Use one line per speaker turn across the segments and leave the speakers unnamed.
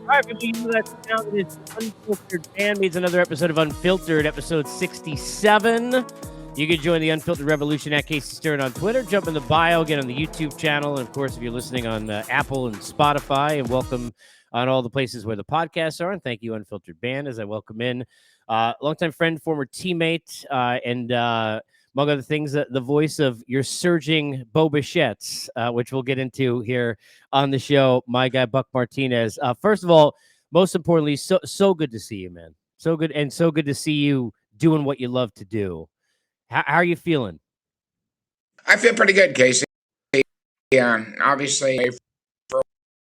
All right, people, you know that sound. It is the Unfiltered Band meets another episode of Unfiltered, episode 67. You can join the Unfiltered Revolution at Casey Stern on Twitter. Jump in the bio, get on the YouTube channel. And, of course, if you're listening on Apple and Spotify, and welcome on all the places where the podcasts are. And thank you, Unfiltered Band, as I welcome in longtime friend, former teammate, and among other things, the voice of your surging Bo Bichette's, which we'll get into here on the show, my guy, Buck Martinez. First of all, most importantly, so good to see you, man. So good, and so good to see you doing what you love to do. How are you feeling?
I feel pretty good, Casey. Obviously, for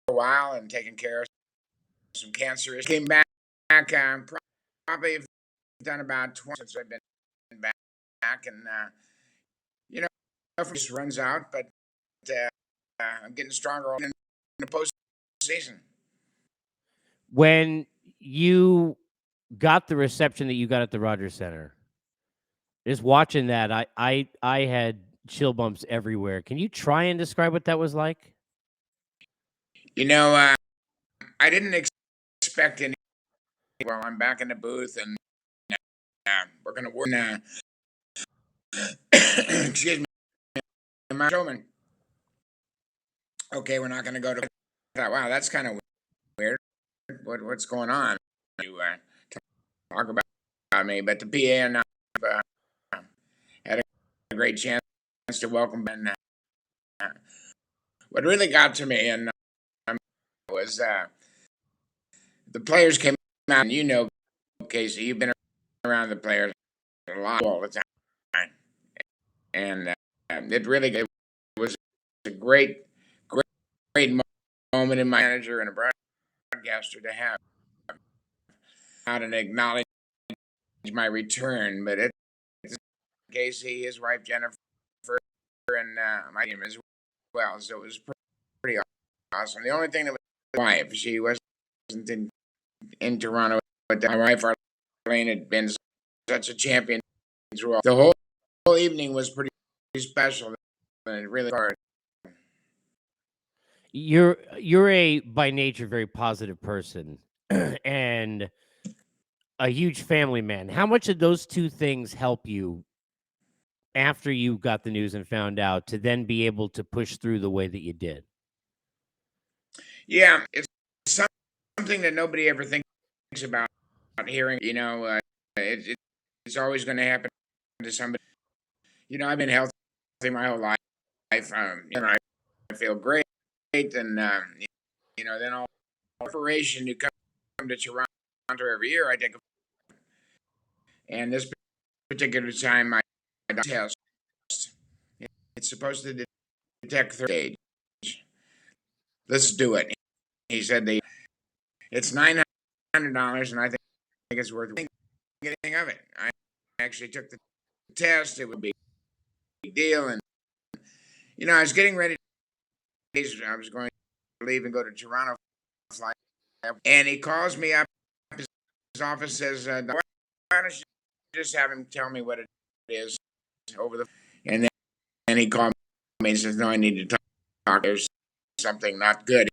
a while and taking care of some cancer. Came back, probably have done about 20 since I've been back, and just runs out, but I'm getting stronger in the postseason.
When you got the reception that you got at the Rogers Center, just watching that, I had chill bumps everywhere. Can you try and describe what that was like?
I didn't expect any. Well, I'm back in the booth, and we're going to work. Excuse me, my showman. Okay, we're not going to go to that. Wow, that's kind of weird. What's going on? You talk about me, but the PA and I had a great chance to welcome. And what really got to me and was the players came out, and Casey, you've been around the players a lot all the time, and it was a great moment in my manager and a broadcaster to have out and acknowledge my return. But it's Casey, his wife Jennifer, and my team as well. So it was pretty awesome. The only thing that was my wife, she wasn't in Toronto, but my wife Arlene had been such a champion throughout. The whole evening was pretty special, and it really hard.
You're a by nature very positive person and a huge family man. How much did those two things help you after you got the news and found out to then be able to push through the way that you did?
Yeah, it's something that nobody ever thinks about hearing. It's always going to happen to somebody. I've been healthy my whole life. I feel great, and then all operation you come to Toronto every year. I take and this particular time my test. It's supposed to detect third stage. Let's do it. He said it's $900, and I think it's worth getting of it. I actually took the test. It would be a big deal, and I was getting ready. I was going to leave and go to Toronto, fly, and he calls me up. His office says, "Why don't you just have him tell me what it is over the?" And then he called me and says, "No, I need to talk. There's something not good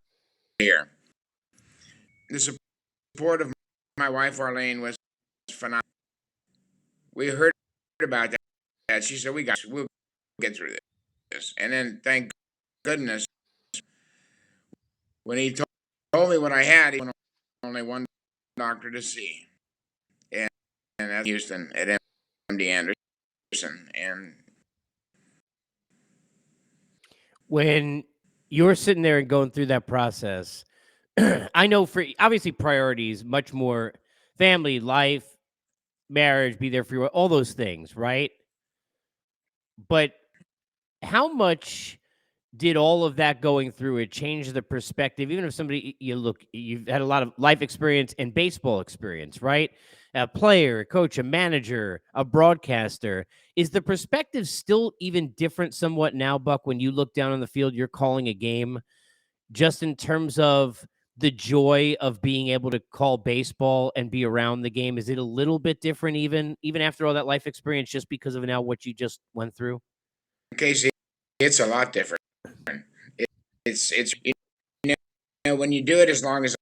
here." The support of my wife Arlene was phenomenal. We heard about that. She said, we'll get through this. And then, thank goodness, when he told me what I had, he went only one doctor to see. And that's Houston at MD Anderson. And
When you're sitting there and going through that process, I know for obviously priorities, much more family, life, marriage, be there for you, all those things, right? But how much did all of that going through it change the perspective? Even if you've had a lot of life experience and baseball experience, right? A player, a coach, a manager, a broadcaster. Is the perspective still even different somewhat now, Buck, when you look down on the field, you're calling a game, just in terms of the joy of being able to call baseball and be around the game? Is it a little bit different even after all that life experience, just because of now what you just went through?
Casey, it's a lot different. It's when you do it as long as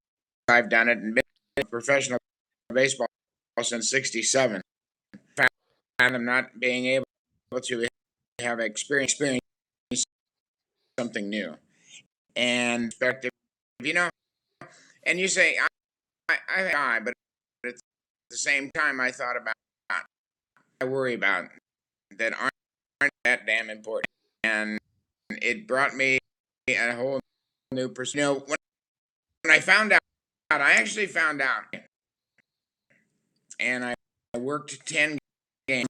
I've done it and been in professional baseball since '67. And I'm not being able to have experience something new and perspective, you know. And you say, but at the same time, I thought about, I worry about that aren't that damn important. And it brought me a whole new perspective. When I found out, I actually found out, and I worked 10 games.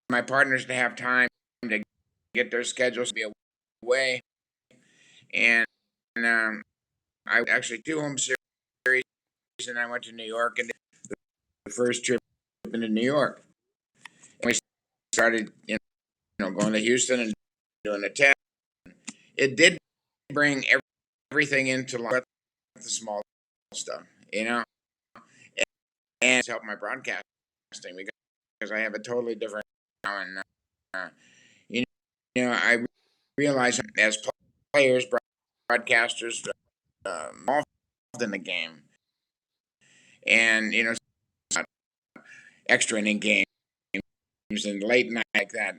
My partners to have time to get their schedules to be away, and I actually 2 home series, and I went to New York and the first trip into New York. And we started, going to Houston and doing a test. It did bring everything into life, the small stuff, and it's helped my broadcasting because I have a totally different now, and you I realize as players, broadcasters, involved in the game, and extra inning games and late night like that,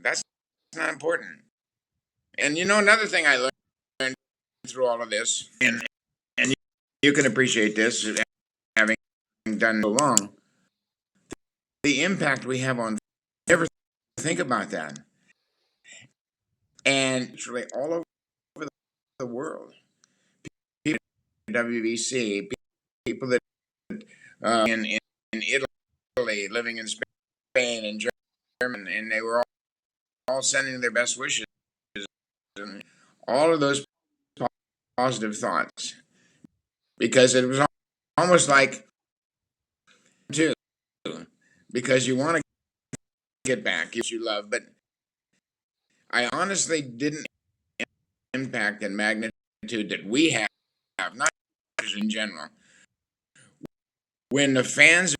that's not important. And another thing I learned through all of this, and you can appreciate this having done so long, the impact we have on. Never think about that, and it's really all over the world. People in WBC, people that in Italy, living in Spain and Germany, and they were all sending their best wishes, and all of those positive thoughts, because it was almost like too, because you want to get back what you love, but I honestly didn't impact and magnitude that we have, not in general. When the fans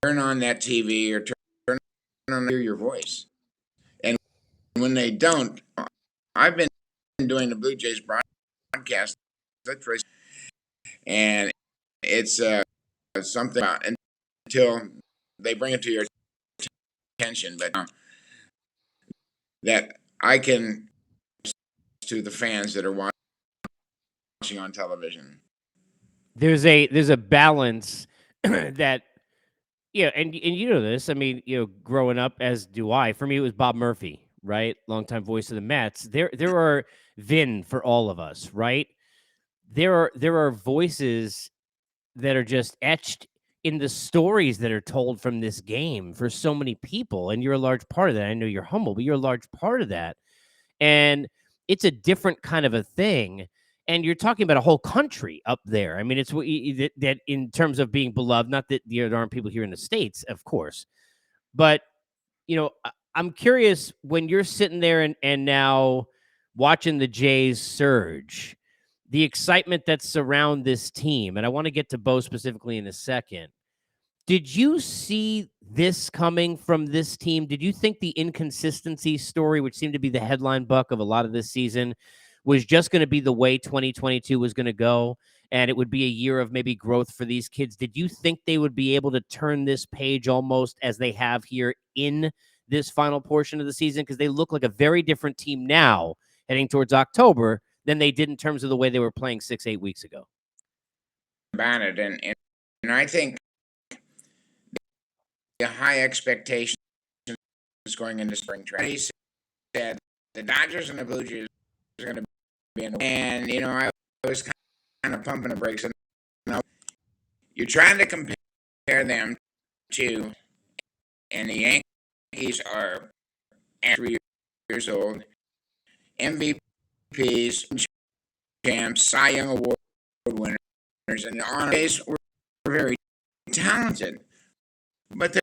turn on that TV or turn on hear your voice, and when they don't, I've been doing the Blue Jays broadcast, and it's something about until they bring it to your attention, but that I can to the fans that are watching on television.
There's a balance that and you know this. I mean, growing up, as do I. For me, it was Bob Murphy, right? Longtime voice of the Mets. There are Vin for all of us, right? There are voices that are just etched in the stories that are told from this game for so many people, and you're a large part of that. I know you're humble, but you're a large part of that. And it's a different kind of a thing. And you're talking about a whole country up there. I mean, it's that in terms of being beloved, not that there aren't people here in the States, of course, but I'm curious when you're sitting there and now watching the Jays surge, the excitement that's around this team, and I want to get to Bo specifically in a second. Did you see this coming from this team? Did you think the inconsistency story, which seemed to be the headline buck of a lot of this season, was just going to be the way 2022 was going to go, and it would be a year of maybe growth for these kids? Did you think they would be able to turn this page almost as they have here in this final portion of the season? Because they look like a very different team now heading towards October than they did in terms of the way they were playing 6-8 weeks ago.
About it, and I think the high expectations going into spring training. He said the Dodgers and the Blue Jays are going to be in, and I was kind of pumping the brakes. And you're trying to compare them to, and the Yankees are 3 years old, MVPs, champs, Cy Young Award winners, and on base were very talented, but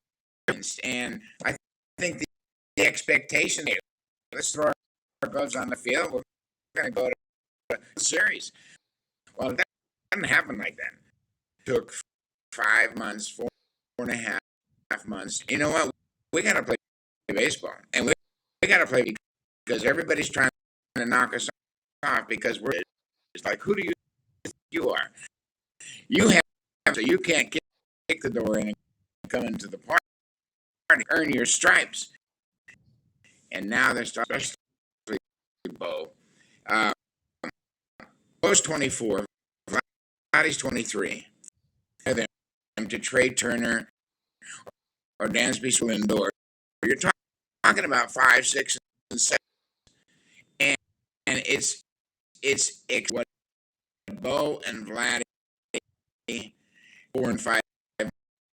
and I think the expectation, let's throw our gloves on the field, we're going to go to the series. Well, that didn't happen like that. It took 5 months, 4.5 months. You know what? We got to play baseball, and we got to play because everybody's trying to knock us off because we're it's like, who do you you are. You have, so you can't kick the door in and come into the party, earn your stripes. And now they're starting, especially Bo. Bo's 24, Vladdy's 23. Them to trade Turner or Dansby Lindor. You're talking about 5, 6, and 7, and it's what Bo and Vladdy 4 and 5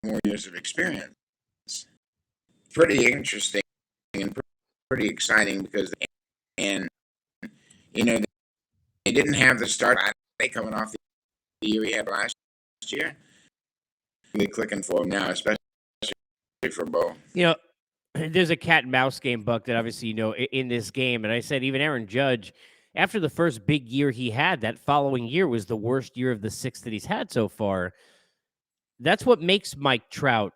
more years of experience. Pretty interesting and pretty exciting because and you know they didn't have the start coming off the year he had last year. Really clicking for him now, especially for Bo.
You know, there's a cat and mouse game, Buck, that obviously you know in this game, and I said even Aaron Judge, after the first big year he had, that following year was the worst year of the 6 that he's had so far. That's what makes Mike Trout.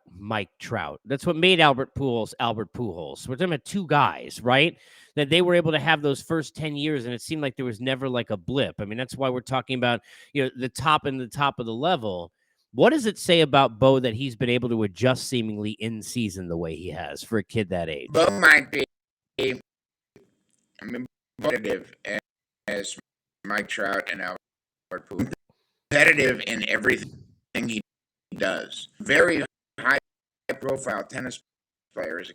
That's what made Albert Pujols. We're talking about two guys, right? That they were able to have those first 10 years, and it seemed like there was never like a blip. I mean, that's why we're talking about, you know, the top of the level. What does it say about Bo that he's been able to adjust seemingly in season the way he has for a kid that age?
Bo might be, I mean, competitive as Mike Trout and Albert Pujols. Competitive in everything he does. Very high-profile tennis player as a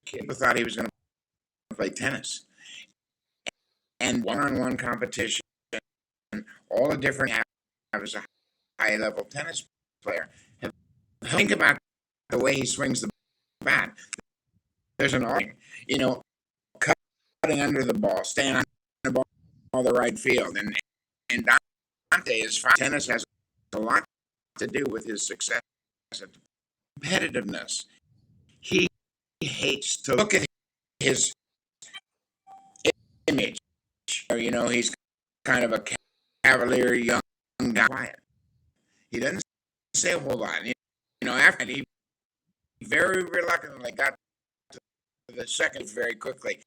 kid. People thought he was going to play tennis. And one-on-one competition, all the different as a high-level tennis player. Think about the way he swings the bat. There's an art, you know, cutting under the ball, staying on the ball, the right field, and Dante is fine. Tennis has a lot to do with his success and competitiveness. He hates to look at his image. You know, he's kind of a cavalier young guy. Quiet. He doesn't say a whole lot. You know, after he very reluctantly got to the second very quickly.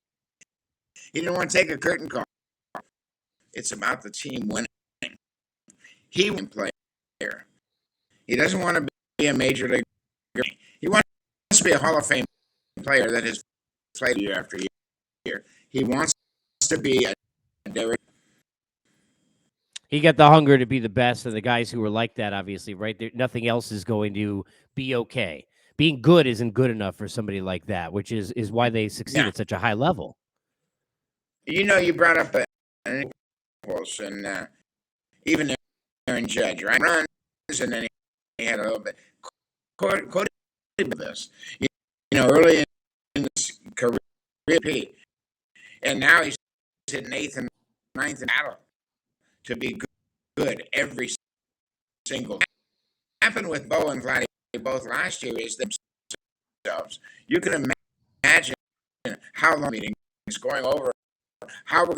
He didn't want to take a curtain call. It's about the team winning. He wants to play. He doesn't want to be a major league. He wants to be a Hall of Fame player that has played year after year. He wants to be a Derek.
He got the hunger to be the best, and the guys who were like that, obviously, right? Nothing else is going to be okay. Being good isn't good enough for somebody like that, which is why they succeed at such a high level.
You know, you brought up an impulse, and even Aaron Judge, right? Runs, and then he had a little bit. Cody did this, you know, early in his career, and now he's hitting 8th and 9th in battle to be good every single. What happened with Bo and Vladdy both last year is themselves. You can imagine how long meetings going over how we're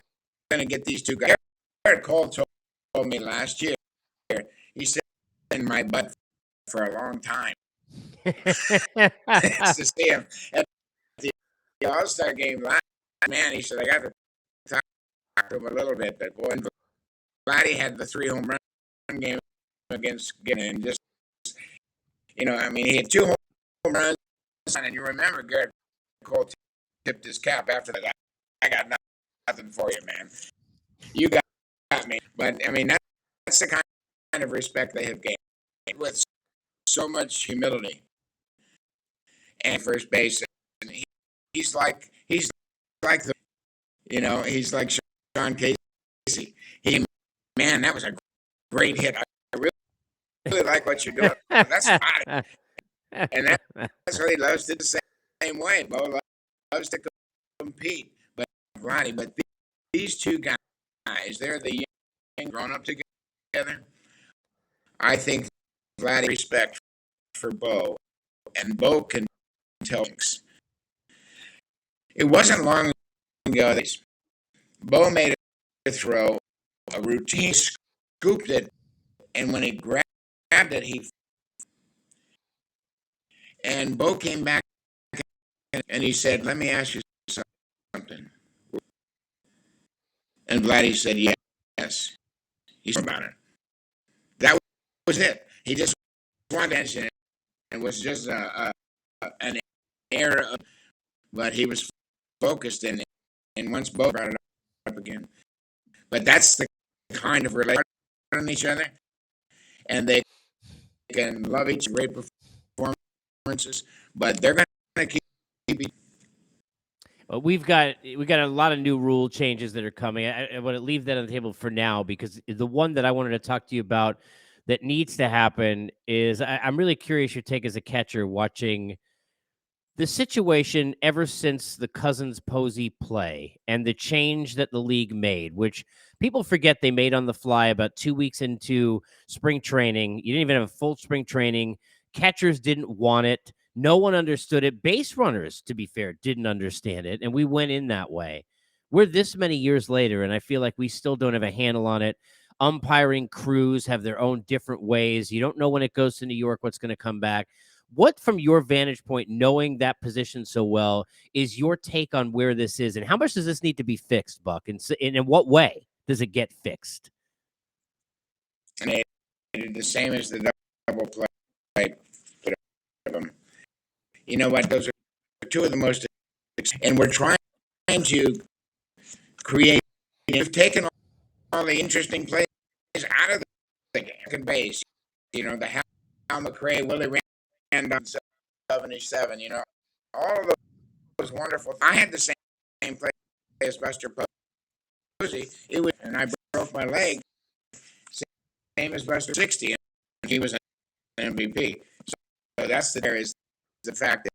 going to get these two guys. Garrett Cole told me last year, he said, in my butt for a long time. It's to see him at the All-Star game last man. He said, I got to talk to him a little bit, but boy, Vladdy had the 3 home run game against Ginn, and just, you know, I mean, he had 2 home runs, and you remember Garrett Cole tipped his cap after that. I got nothing for you, man. You got me. But, I mean, that's the kind of respect they have gained with so much humility. And first base, and he's like the, you know, he's like Sean Casey. Man, that was a great hit. I really like what you're doing. That's fine. And that's what he loves to do the same way. Bo loves to compete. But Vladdy, but these two guys, they're the young grown up together. I think Vladdy respect for Bo, and Bo can tell things. It wasn't long ago that Bo made a throw, a routine, scooped it, and when he grabbed it, and Bo came back and he said, "Let me ask you something." And Vladdy said, "Yes." He's about it. it. He just wanted attention. It was just an error, but he was focused in it. And once both brought it up again. But that's the kind of relation on each other, and they can love each great performances, but they're going to keep.
We've got a lot of new rule changes that are coming. I want to leave that on the table for now because the one that I wanted to talk to you about that needs to happen is I'm really curious your take as a catcher watching the situation ever since the Cousins Posey play and the change that the league made, which people forget they made on the fly about 2 weeks into spring training. You didn't even have a full spring training. Catchers didn't want it. No one understood it. Base runners, to be fair, didn't understand it. And we went in that way. We're this many years later, and I feel like we still don't have a handle on it. Umpiring crews have their own different ways. You don't know when it goes to New York what's going to come back. What, from your vantage point, knowing that position so well, is your take on where this is, and how much does this need to be fixed, Buck? And in what way does it get fixed?
And they did the same as the double play. You know what? Those are two of the most, and we're trying to create. We've taken all the interesting plays out of the second base. You know, the Hal McRae, Willie Randolph, 77. You know, all of those wonderful. I had the same play as Buster Posey. It was, and I broke my leg. Same as Buster 60, and he was an MVP. So that's there is the fact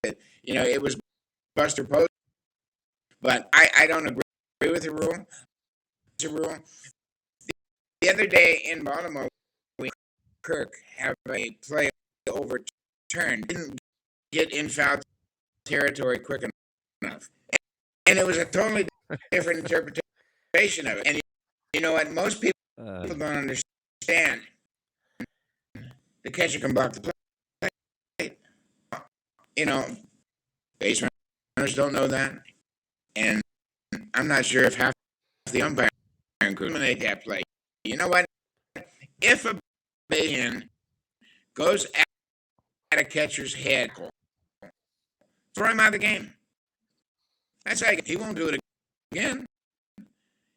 that you know it was Buster Posey, but I don't agree with the rule. The rule. The other day in Baltimore, we Kirk have a play overturned, didn't get in foul territory quick enough, and it was a totally different interpretation of it. And you know what? Most people don't understand. The catcher can block the play. You know, base runners don't know that, and I'm not sure if half the umpire could eliminate that play. You know what? If a baseman goes at a catcher's head, throw him out of the game. That's like he won't do it again.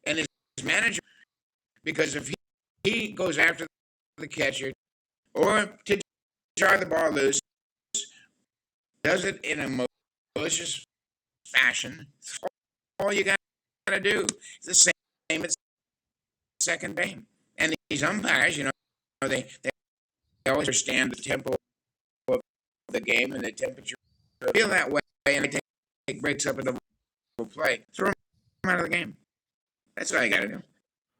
And his manager, because if he goes after the catcher or to jar the ball loose, does it in a malicious fashion, all you got to do is the same at second base. And these umpires, you know, they always understand the tempo of the game and the temperature. Feel that way, and they take breaks up in the play. Throw them out of the game. That's all you got to do.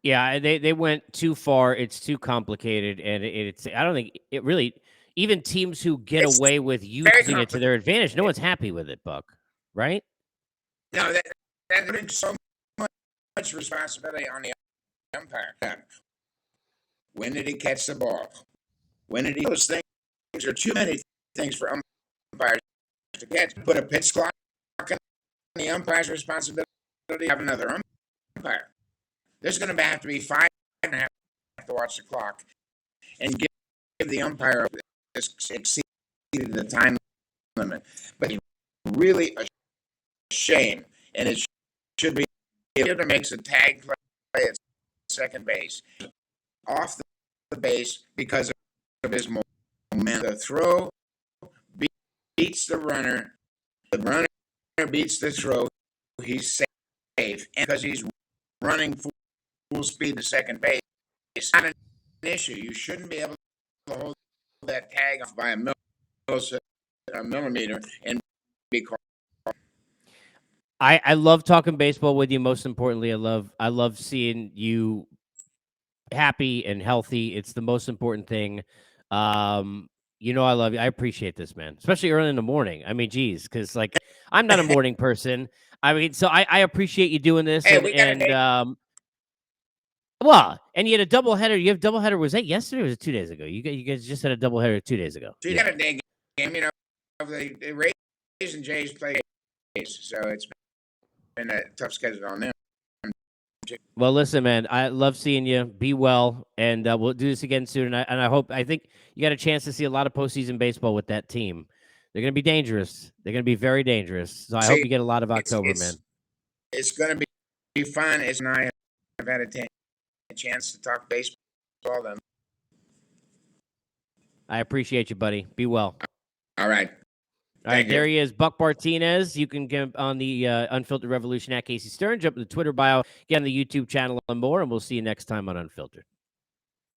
Yeah, they went too far. It's too complicated, and it's. I don't think it really. Even teams who get away with using it to their advantage, no one's happy with it, Buck. Right?
No, that brings so much responsibility on the umpire. When did he catch the ball? When did he? Those things are too many things for umpires to catch. Put a pitch clock on the umpire's responsibility. Have another umpire. There's going to have to be 5.5 to watch the clock and give the umpire exceeded the time limit. But it's really a shame, and it should be if it makes a tag play at second base off the base because of his momentum. The throw beats the runner. The runner beats the throw. He's safe, and because he's running full speed to second base, it's not an issue. You shouldn't be able to hold that tag off by a millimeter and be called.
I love talking baseball with you. Most importantly, I love seeing you happy and healthy. It's the most important thing. You know, I love you. I appreciate this, man, especially early in the morning. I mean, geez, because like I'm not a morning person. I mean, so I appreciate you doing this.
Hey,
Well, and you had a doubleheader. You have doubleheader. Was that yesterday or was it 2 days ago? You guys just had a doubleheader 2 days ago.
So you got a day game, you know. The Rays and Jays play, so it's been a tough schedule on them.
Well, listen, man, I love seeing you. Be well, and we'll do this again soon. And I think you got a chance to see a lot of postseason baseball with that team. They're going to be dangerous. They're going to be very dangerous. So I hope
See,
you get a lot of
it's
October,
it's
man.
it's going to be fun. As and I have had a chance to talk baseball. Then,
I appreciate you, buddy. Be well.
all right.
All right,
Thank you.
there he is, Buck Martinez. You can get on the Unfiltered Revolution at Casey Stern. Jump to the Twitter bio, get on the YouTube channel and more, and we'll see you next time on Unfiltered.